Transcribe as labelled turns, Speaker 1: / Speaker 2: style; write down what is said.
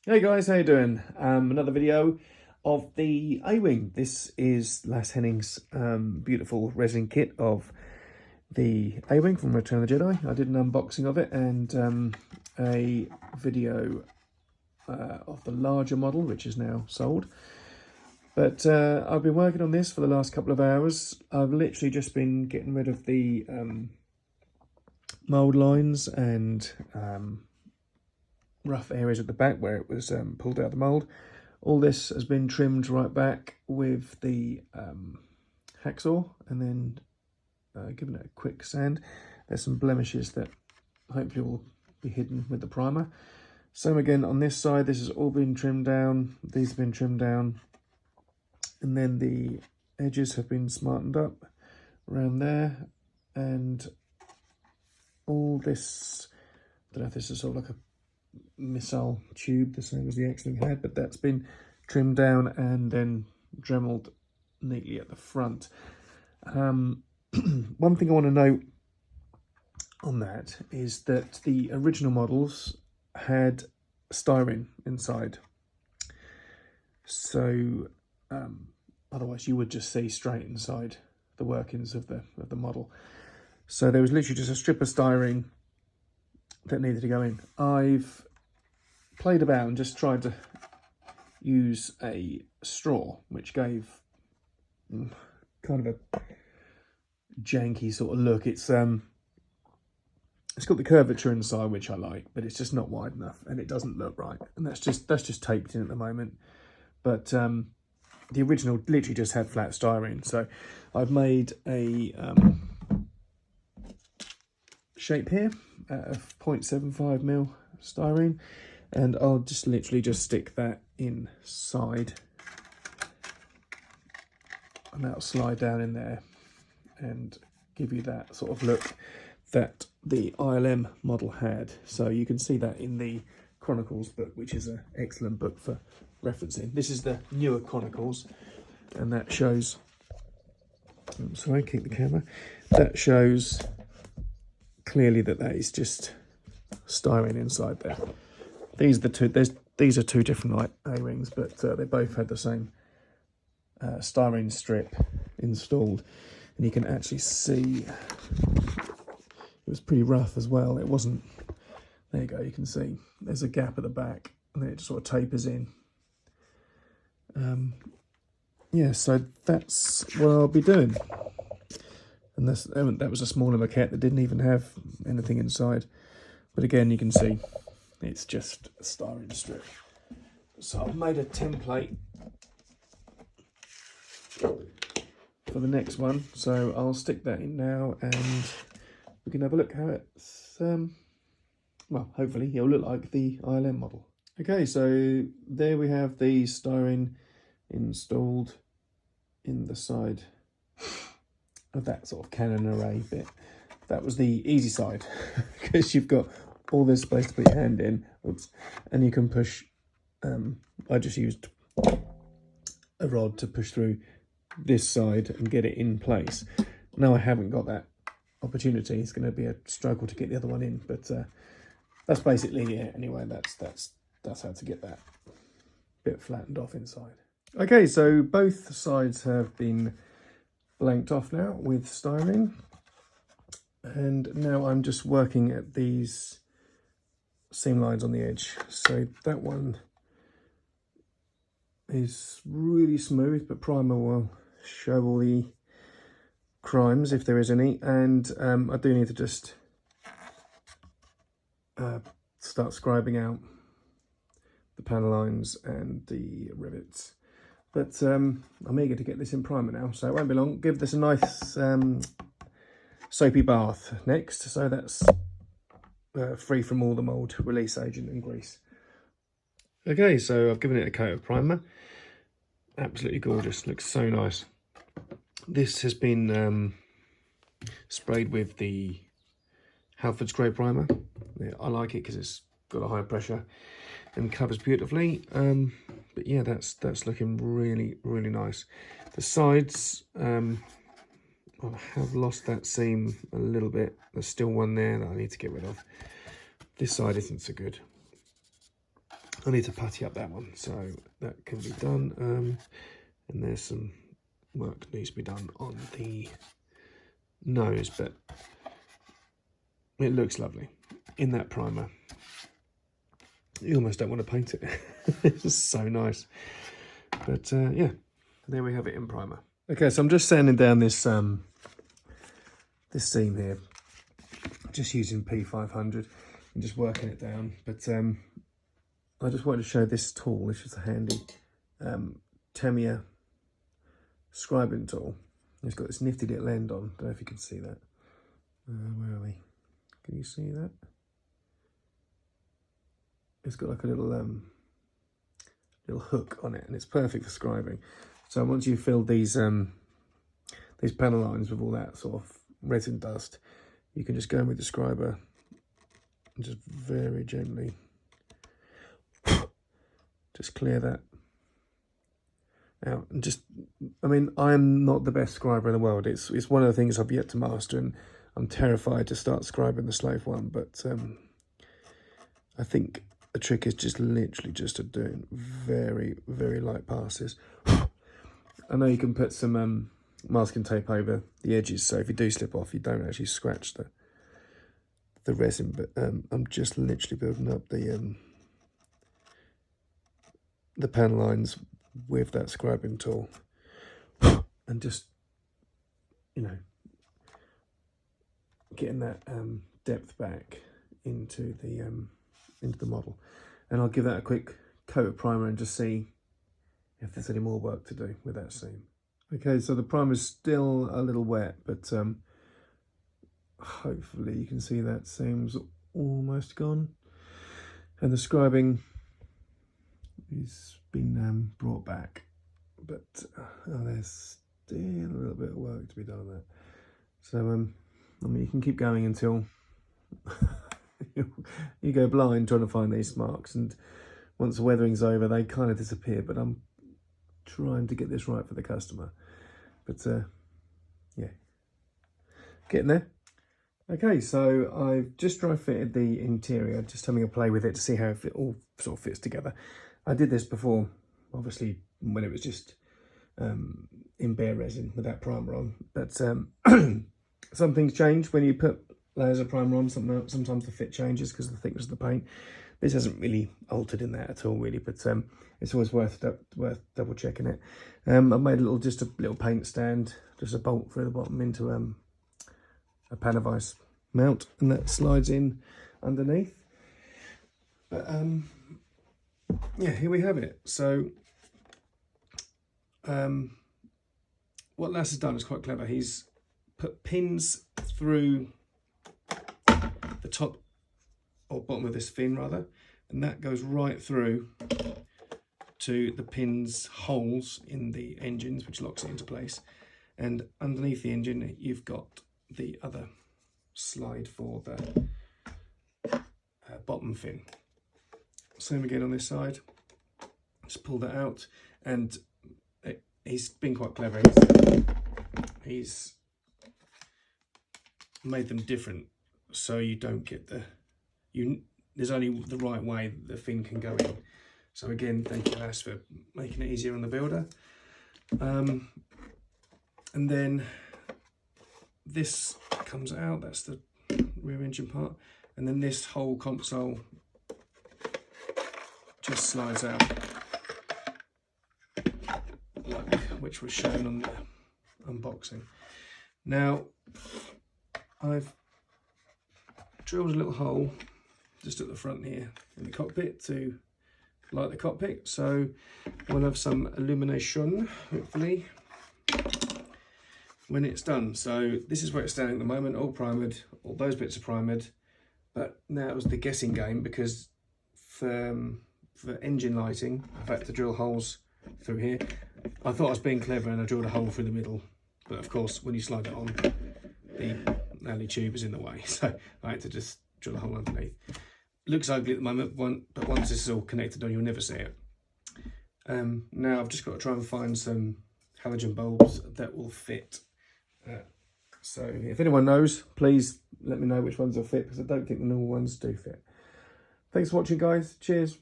Speaker 1: Hey guys, how you doing? Another video of the A-Wing. This is Henning's beautiful resin kit of the A-Wing from Return of the Jedi. I did an unboxing of it and a video of the larger model, which is now sold. But I've been working on this for the last couple of hours. I've literally just been getting rid of the mould lines and rough areas at the back where it was pulled out of the mould. All this has been trimmed right back with the hacksaw and then given it a quick sand. There's some blemishes that hopefully will be hidden with the primer. Same again on this side, this has all been trimmed down, these have been trimmed down, and then the edges have been smartened up around there, and all this, I don't know if this is sort of like a missile tube, the same as the X-Wing had, but that's been trimmed down and then dremeled neatly at the front. One thing I want to note on that is that the original models had styrene inside, so otherwise you would just see straight inside the workings of the model. So there was literally just a strip of styrene that needed to go in. I've played about and just tried to use a straw, which gave kind of a janky sort of look. It's got the curvature inside, which I like, but it's just not wide enough and it doesn't look right. And that's just taped in at the moment. But the original literally just had flat styrene. So I've made a shape here of 0.75mm styrene, and I'll just literally just stick that inside and that'll slide down in there and give you that sort of look that the ILM model had. So you can see that in the Chronicles book, which is an excellent book for referencing. This is the newer Chronicles, and that shows, I'm sorry, keep the camera, that shows clearly that is just styrene inside there. These are two different A-Wings, but they both had the same styrene strip installed, and you can actually see it was pretty rough as well. It wasn't, there you go, you can see there's a gap at the back and then it just sort of tapers in. Yeah, so that's what I'll be doing. And that was a smaller maquette that didn't even have anything inside. But again, you can see it's just a styrene strip. So I've made a template for the next one. So I'll stick that in now and we can have a look how it's, well, hopefully it'll look like the ILM model. Okay, so there we have the styrene installed in the side of that sort of cannon array bit. That was the easy side because you've got all this space to put your hand in. Oops. And you can push, I just used a rod to push through this side and get it in place. Now I haven't got that opportunity. It's going to be a struggle to get the other one in, but that's basically it. Anyway, that's how to get that bit flattened off inside. Okay, so both sides have been blanked off now with styrene, and now I'm just working at these seam lines on the edge. So that one is really smooth, but primer will show all the crimes if there is any, and I do need to just start scribing out the panel lines and the rivets. But I'm eager to get this in primer now, so it won't be long. Give this a nice soapy bath next, so that's free from all the mould release agent and grease. Okay, so I've given it a coat of primer. Absolutely gorgeous, looks so nice. This has been sprayed with the Halford spray primer. Yeah, I like it because it's got a high pressure and covers beautifully. But yeah, that's looking really, really nice. The sides, I have lost that seam a little bit. There's still one there that I need to get rid of. This side isn't so good. I need to putty up that one, so that can be done. And there's some work that needs to be done on the nose, but it looks lovely in that primer. You almost don't want to paint it. It's just so nice. But yeah, there we have it in primer. Okay, so I'm just sanding down this this seam here, just using P500 and just working it down. But I just wanted to show this tool. This is a handy Tamiya scribing tool. It's got this nifty little end on. Don't know if you can see that. Where are we? Can you see that? It's got like a little hook on it, and it's perfect for scribing. So once you've filled these panel lines with all that sort of resin dust, you can just go in with the scriber and just very gently just clear that out. And just, I mean, I'm not the best scriber in the world. It's one of the things I've yet to master, and I'm terrified to start scribing the slave one. But I think the trick is just literally just to doing very, very light passes. I know you can put some masking tape over the edges, so if you do slip off, you don't actually scratch the resin. But I'm just literally building up the panel lines with that scribing tool, and just, you know, getting that depth back into the model. And I'll give that a quick coat of primer and just see if there's any more work to do with that seam. Okay, so the primer's still a little wet, but hopefully you can see that seam's almost gone. And the scribing has been brought back, but there's still a little bit of work to be done on that. So I mean, you can keep going until you go blind trying to find these marks, and once the weathering's over, they kind of disappear. But I'm trying to get this right for the customer. But yeah, getting there. Okay, so I've just dry fitted the interior, just having a play with it to see how it all sort of fits together. I did this before, obviously, when it was just in bare resin with that primer on. But some things change when you put layers of primer on. Sometimes the fit changes because of the thickness of the paint. This hasn't really altered in that at all, really, but it's always worth double checking it. I've made just a little paint stand, just a bolt through the bottom into a pan of ice mount, and that slides in underneath. But yeah, here we have it. So what Lasse has done is quite clever. He's put pins through the top or bottom of this fin rather, and that goes right through to the pins holes in the engines, which locks it into place. And underneath the engine you've got the other slide for the bottom fin. Same again on this side. Just pull that out, and he's been quite clever. He's made them different, so you don't get there's only the right way the fin can go in. So again, thank you, Lasse, for making it easier on the builder. And then this comes out, that's the rear engine part, and then this whole console just slides out, like which was shown on the unboxing. Now I've drilled a little hole just at the front here in the cockpit to light the cockpit, so we'll have some illumination hopefully when it's done. So this is where it's standing at the moment, all primered, all those bits are primered, but now it was the guessing game, because for engine lighting I've had to drill holes through here. I thought I was being clever and I drilled a hole through the middle, but of course when you slide it on, the alley tube is in the way, so I had to just drill a hole underneath. Looks ugly at the moment, but once this is all connected on, you'll never see it. Now I've just got to try and find some halogen bulbs that will fit. So if anyone knows, please let me know which ones will fit, because I don't think the normal ones do fit. Thanks for watching, guys. Cheers.